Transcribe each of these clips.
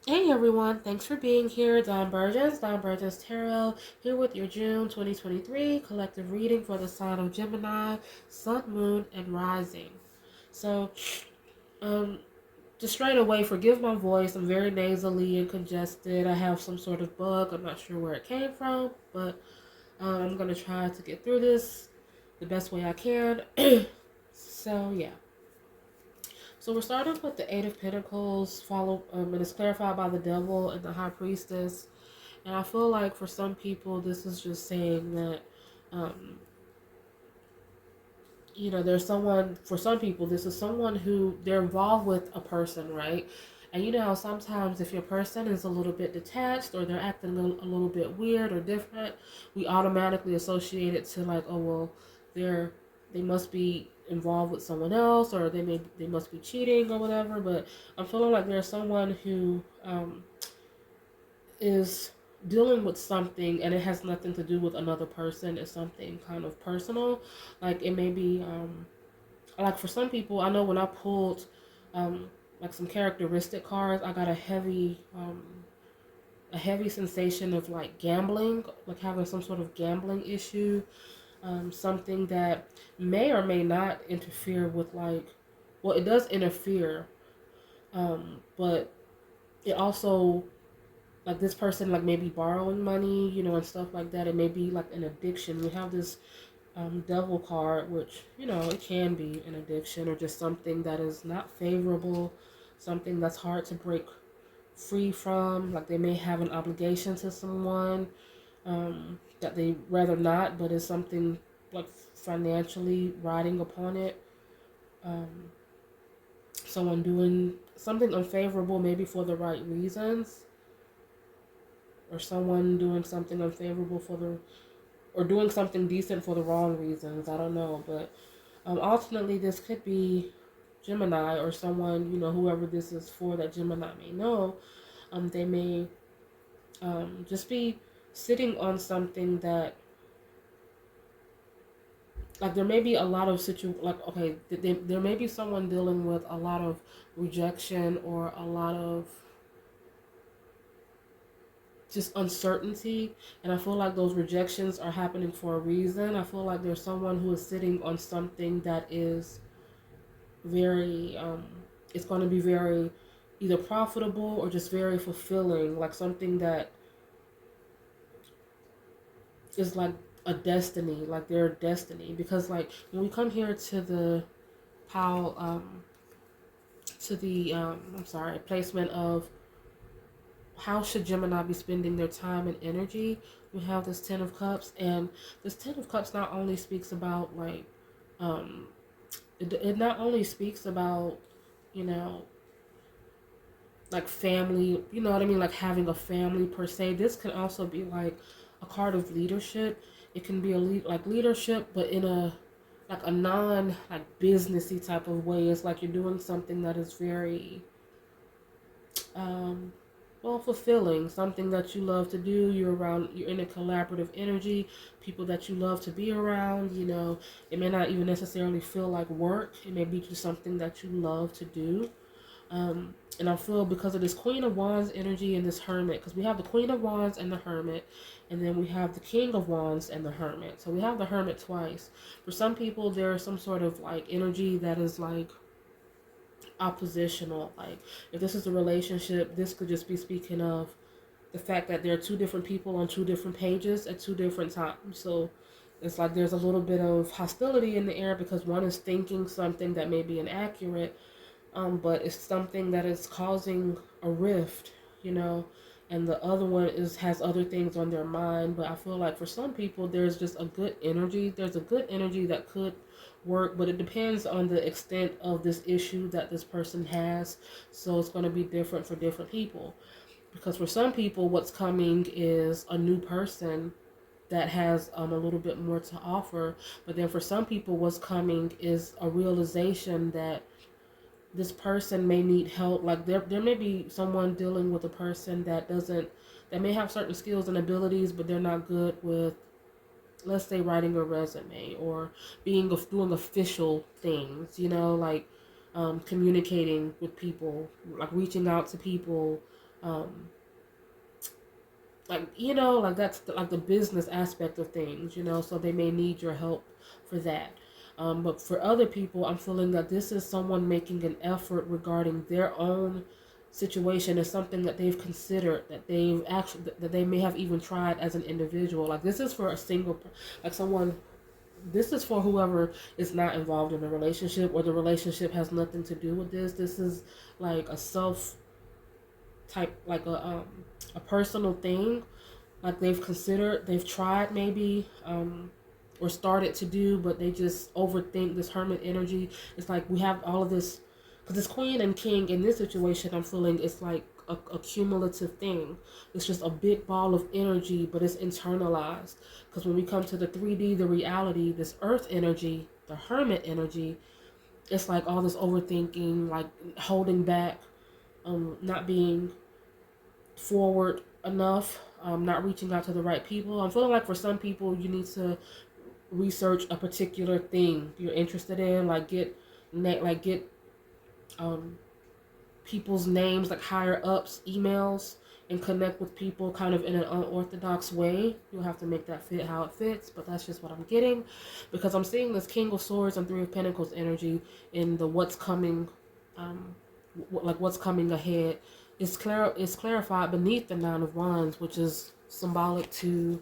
Hey everyone, thanks for being here. Don Burgess Tarot, here with your June 2023 collective reading for the sign of Gemini, Sun, Moon, and Rising. So, um, just straight away, forgive my voice. I'm very nasally and congested. I have some sort of bug. I'm not sure where it came from, but I'm going to try to get through this the best way I can. So, yeah. So we're starting with the Eight of Pentacles, and it's clarified by the Devil and the High Priestess. And I feel like for some people, this is just saying that, um, there's someone, for some people, this is someone who they're involved with a person, right? And you know how sometimes if your person is a little bit detached or they're acting a little bit weird or different, we automatically associate it to like, oh, well, they're, they must be involved with someone else or they must be cheating or whatever. But I'm feeling like there's someone who is dealing with something and it has nothing to do with another person. It's something kind of personal. Like it may be like for some people, I know when I pulled um like some characteristic cards, I got a heavy sensation of like gambling, like having some sort of gambling issue, something that may or may not interfere with like, well, it does interfere, but it also, like this person like maybe borrowing money, and stuff like that. It may be like an addiction. We have this devil card, which it can be an addiction or just something that is not favorable, something that's hard to break free from. Like they may have an obligation to someone that they rather not, but is something like financially riding upon it. Um, Someone doing something unfavorable, maybe for the right reasons, or someone doing something unfavorable or doing something decent for the wrong reasons. I don't know, but ultimately this could be Gemini or someone, whoever this is for that Gemini may know. They may just be sitting on something that, like, there may be a lot of like, okay, there may be someone dealing with a lot of rejection or a lot of just uncertainty, and I feel like those rejections are happening for a reason. I feel like there's someone who is sitting on something that is very it's going to be very either profitable or just very fulfilling, like something that is like a destiny, like their destiny. Because like when we come here to the how to the I'm sorry, placement of how should Gemini be spending their time and energy, we have this Ten of Cups. And this Ten of Cups not only speaks about like um it not only speaks about, you know, like family, you know what I mean, like having a family per se. This can also be like a card of leadership. It can be like leadership, but in a like a non like businessy type of way. It's like you're doing something that is very um well, fulfilling, something that you love to do. You're in a collaborative energy, people that you love to be around. It may not even necessarily feel like work. It may be just something that you love to do. And I feel because of this Queen of Wands energy and this Hermit, because we have the Queen of Wands and the Hermit, and then we have the King of Wands and the Hermit. So we have the Hermit twice. For some people, there's some sort of like energy that is like oppositional. Like if this is a relationship, this could just be speaking of the fact that there are two different people on two different pages at two different times. So it's like there's a little bit of hostility in the air because one is thinking something that may be inaccurate, but it's something that is causing a rift, you know, and the other one has other things on their mind. But I feel like for some people, there's just a good energy. There's a good energy that could work, but it depends on the extent of this issue that this person has. So it's going to be different for different people. Because for some people, what's coming is a new person that has a little bit more to offer. But then for some people, what's coming is a realization that this person may need help. Like there may be someone dealing with a person that may have certain skills and abilities, but they're not good with, let's say, writing a resume or doing official things, like communicating with people, like reaching out to people, Um, like that's like the business aspect of things, so they may need your help for that. But for other people, I'm feeling that this is someone making an effort regarding their own situation. Is something that they've considered, that they may have even tried as an individual. Like this is for a like someone. This is for whoever is not involved in a relationship, or the relationship has nothing to do with this. This is like a self type, like a personal thing, like they've tried maybe, or started to do, but they just overthink this hermit energy. It's like we have all of this, because this queen and king in this situation, I'm feeling it's like a cumulative thing. It's just a big ball of energy, but it's internalized. Because when we come to the 3D, the reality, this earth energy, the hermit energy, it's like all this overthinking, like holding back, not being forward enough, not reaching out to the right people. I'm feeling like for some people, you need to research a particular thing you're interested in, get um, people's names, like higher ups, emails, and connect with people kind of in an unorthodox way. You'll have to make that fit how it fits, but that's just what I'm getting, because I'm seeing this King of Swords and Three of Pentacles energy in the what's coming, like what's coming ahead. It's clarified beneath the Nine of Wands, which is symbolic to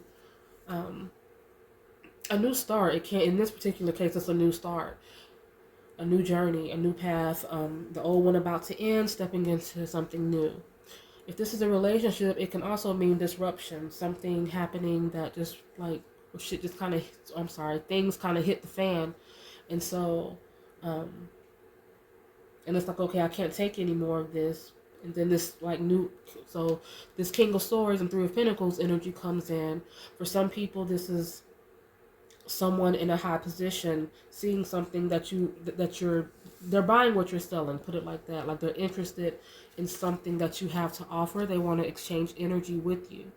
a new start. It can, in this particular case, it's a new start, a new journey, a new path. The old one about to end, stepping into something new. If this is a relationship, it can also mean disruption, something happening that just like shit just kind of, I'm sorry, things kind of hit the fan, and so, and it's like, okay, I can't take any more of this. And then so this King of Swords and Three of Pentacles energy comes in. For some people, this is someone in a high position seeing something they're buying what you're selling, put it like that. Like they're interested in something that you have to offer. They want to exchange energy with you.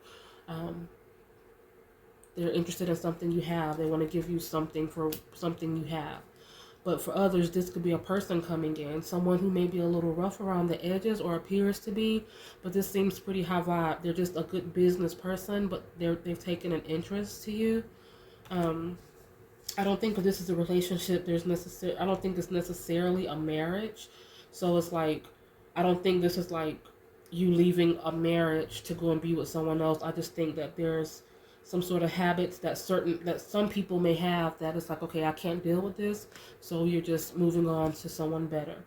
They're interested in something you have. They want to give you something for something you have. But for others, this could be a person coming in, someone who may be a little rough around the edges or appears to be, but this seems pretty high vibe. They're just a good business person, but they've taken an interest to you. I don't think this is a relationship. I don't think it's necessarily a marriage. So it's like, I don't think this is like you leaving a marriage to go and be with someone else. I just think that there's some sort of habits that some people may have, that it's like, okay, I can't deal with this, so you're just moving on to someone better.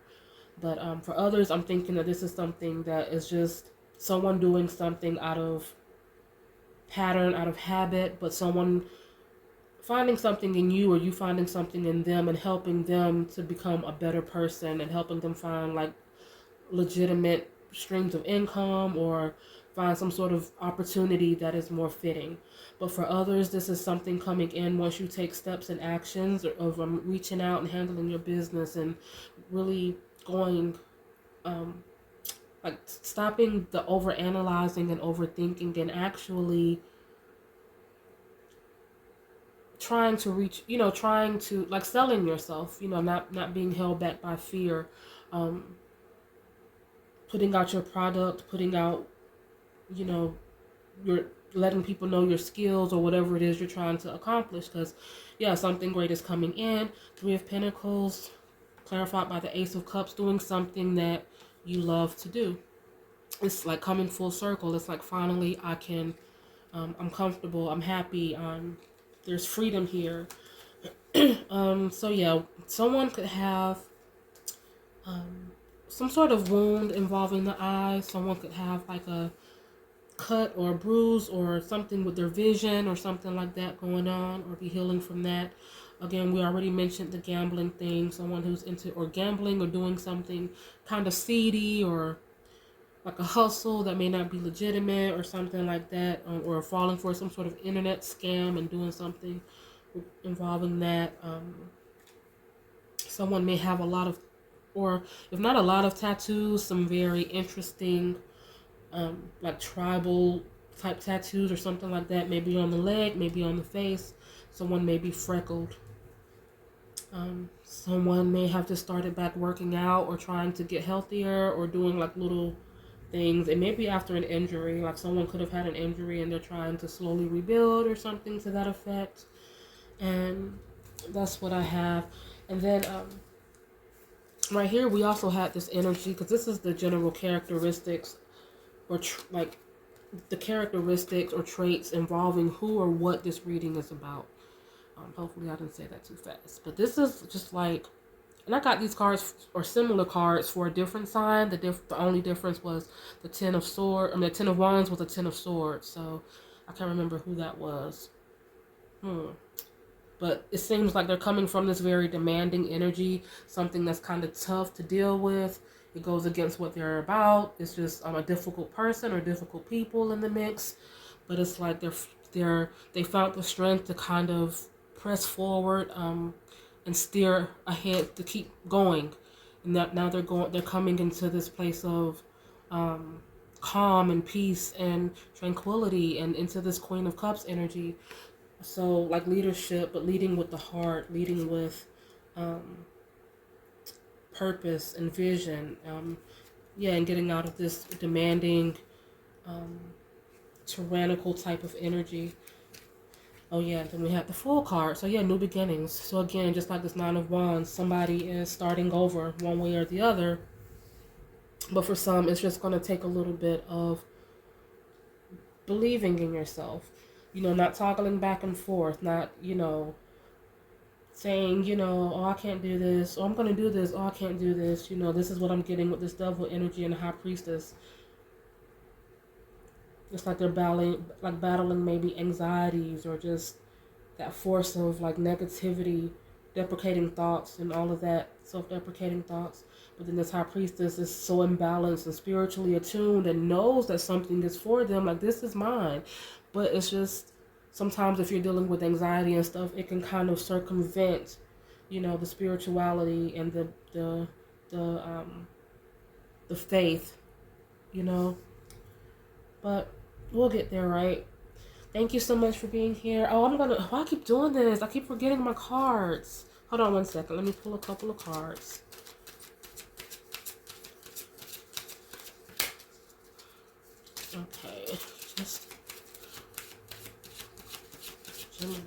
But for others, I'm thinking that this is something that is just someone doing something out of pattern, out of habit, but someone finding something in you, or you finding something in them, and helping them to become a better person, and helping them find like legitimate streams of income, or find some sort of opportunity that is more fitting. But for others, this is something coming in once you take steps and actions of reaching out and handling your business, and really going, like stopping the over analyzing and overthinking, and actually trying to reach, trying to like selling yourself, not being held back by fear, putting out your product, putting out, you're letting people know your skills or whatever it is you're trying to accomplish. Because yeah, something great is coming in. Three of Pentacles clarified by the Ace of Cups, doing something that you love to do. It's like coming full circle. It's like, finally I can, I'm comfortable, I'm happy, there's freedom here. So yeah, someone could have some sort of wound involving the eye. Someone could have like a cut or a bruise or something with their vision or something like that going on, or be healing from that. Again, we already mentioned the gambling thing. Someone who's into or gambling or doing something kind of seedy, or like a hustle that may not be legitimate or something like that, or falling for some sort of internet scam and doing something involving that. Someone may have a lot of, or if not a lot of tattoos, some very interesting, like tribal type tattoos or something like that. Maybe on the leg, maybe on the face. Someone may be freckled. Someone may have just started back working out or trying to get healthier, or doing like little things. It may be after an injury, like someone could have had an injury and they're trying to slowly rebuild or something to that effect. And that's what I have. And then right here, we also had this energy, because this is the general characteristics or like the characteristics or traits involving who or what this reading is about. Hopefully I didn't say that too fast. But this is just like, and I got these cards or similar cards for a different sign. The only difference was the the Ten of Wands was a Ten of Swords. So I can't remember who that was. But it seems like they're coming from this very demanding energy, something that's kind of tough to deal with. It goes against what they're about. It's just a difficult person or difficult people in the mix. But it's like they found the strength to kind of press forward and steer ahead to keep going. And that now they're coming into this place of calm and peace and tranquility, and into this Queen of Cups energy. So like leadership, but leading with the heart, leading with purpose and vision. And getting out of this demanding, tyrannical type of energy. Oh yeah, then we have the Fool card. So yeah, new beginnings. So again, just like this Nine of Wands, somebody is starting over one way or the other. But for some, it's just going to take a little bit of believing in yourself. Not toggling back and forth, not, saying, oh, I can't do this, or I'm going to do this, oh, I can't do this. This is what I'm getting with this devil energy and the High Priestess. It's like they're battling maybe anxieties or just that force of like negativity, deprecating thoughts and all of that, self-deprecating thoughts. But then this High Priestess is so imbalanced and spiritually attuned and knows that something is for them, like this is mine. But it's just sometimes if you're dealing with anxiety and stuff, it can kind of circumvent, the spirituality and the faith, But we'll get there, right? Thank you so much for being here. Oh, I keep doing this. I keep forgetting my cards. Hold on one second. Let me pull a couple of cards. Okay, just Gemini.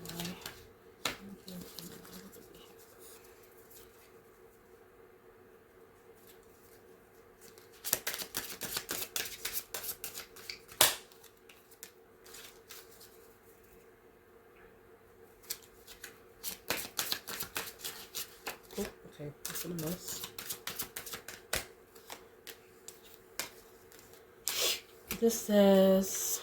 Oh, okay, that's a mess. This says,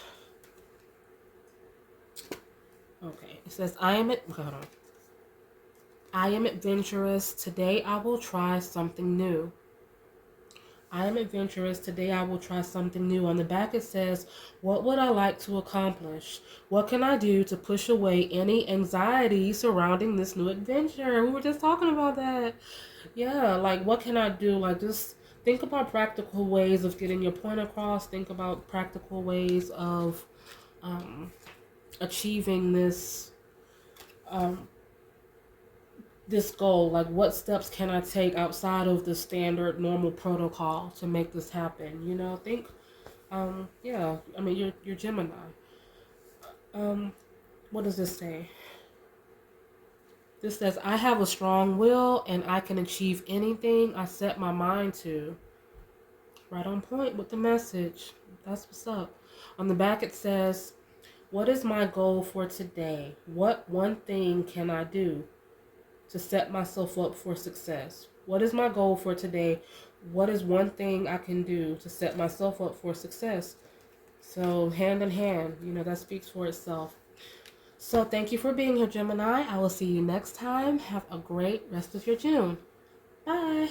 okay, it says, okay, hold on. I am adventurous. Today I will try something new. I am adventurous. Today I will try something new. On the back it says, what would I like to accomplish? What can I do to push away any anxiety surrounding this new adventure? We were just talking about that. Yeah, like what can I do? Like just think about practical ways of getting your point across. Think about practical ways of achieving this this goal. Like what steps can I take outside of the standard normal protocol to make this happen? Think yeah, I mean you're Gemini. What does this say? This says, I have a strong will and I can achieve anything I set my mind to. Right on point with the message. That's what's up. On the back it says, what is my goal for today? What one thing can I do to set myself up for success? What is my goal for today? What is one thing I can do to set myself up for success? So hand in hand, that speaks for itself. So thank you for being here, Gemini. I will see you next time. Have a great rest of your June. Bye.